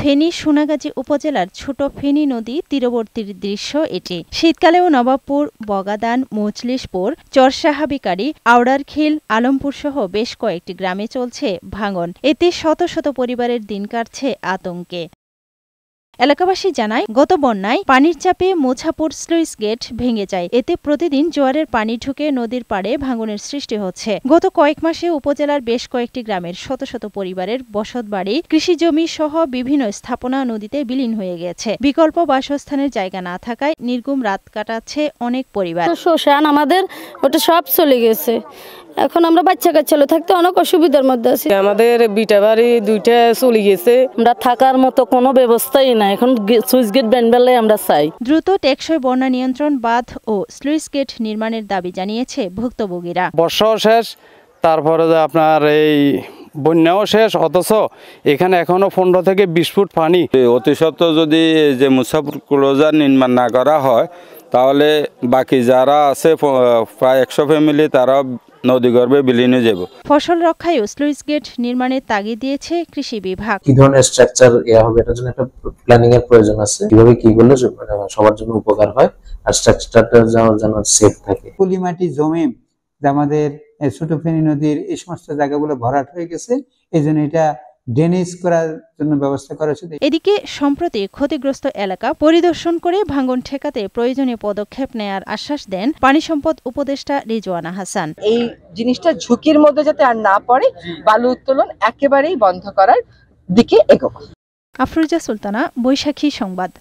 ফেনী সোনাগাজী উপজেলার ছোট ফেনী নদী তীরবর্তী দৃশ্য এটি। শীতকালেও নবাবপুর, বগাদান, মজলিশপুর, চরসাহাবিকারী, আওড়ারখিল, আলমপুর সহ বেশ কয়েকটি গ্রামে চলছে ভাঙন। এতে শত শত পরিবারের দিন কাটছে আতঙ্কে। এলাকাবাসী জানায়, গত বন্যায় পানির চাপে মোছাপুর স্লুইস গেট ভেঙে যায়। এতে প্রতিদিন জোয়ারের পানি ঢুকে নদীর পাড়ে ভাঙনের সৃষ্টি হচ্ছে। গত কয়েক মাসে উপজেলার বেশ কয়েকটি গ্রামের শত শত পরিবারের বসতবাড়ি, কৃষিজমি সহ বিভিন্ন স্থাপনা নদীতে বিলীন হয়ে গেছে। বিকল্প বাসস্থানের জায়গা না থাকায় নির্ঘুম রাত কাটাচ্ছে অনেক পরিবার। শ্মশান আমাদের ওটা সব চলে গেছে। এখন আমরা বাচ্চা কাচ্চা থাকতে অনেক অসুবিধার মধ্যে আছি। আমাদের বিটা বাড়ি দুইটা চলে গেছে। আমরা থাকার মতো কোনো ব্যবস্থাই নাই। এখন সুইচ গেট বানবেলে আমরা চাই। দ্রুত টেকসই বন্যা নিয়ন্ত্রণ বাঁধ ও স্লুইস গেট নির্মাণের দাবি জানিয়েছে ভুক্তভোগীরা। বর্ষাও শেষ, তারপরে আপনার এই বন্যাও শেষ, অথচ এখানে এখনো 15 থেকে 20 ফুট পানি। অতি সত্ত্বর যদি যে মুছাপুর ক্লোজার নির্মাণ না করা হয়, তাহলে বাকি যারা আছে প্রায় 100 ফ্যামিলি তারা নদীগর্ভে বিলীন হয়ে যাব। ফসল রক্ষায় স্লুইস গেট নির্মাণের তাগিদ দিয়েছে কৃষি বিভাগ। কি ধরনের স্ট্রাকচার হবে এটার জন্য একটা প্ল্যানিং এর প্রয়োজন আছে। কিভাবে কি করলে সবার জন্য উপকার হয় আর স্ট্রাকচারটা যেন সেফ থাকে। পলিমাটি জমে আমাদের ছোট ফেনী নদীর এই সমস্ত জায়গাগুলো ভরাট হয়ে গেছে, এই জন্য এটা ড্রেনেজ করার জন্য ব্যবস্থা করা হয়েছে। এদিকে সম্প্রতি ক্ষতিগ্রস্ত এলাকা পরিদর্শন করে ভাঙন ঠেকাতে প্রয়োজনীয় পদক্ষেপ নেয়ার আশ্বাস দেন পানি সম্পদ উপদেষ্টা রিজওয়ানা হাসান। এই জিনিসটা ঝুঁকির মধ্যে যাতে আর না পড়ে, বালু উত্তোলন একেবারেই বন্ধ করার দিকে এগোবো। আফরোজা সুলতানা, বৈশাখী সংবাদ।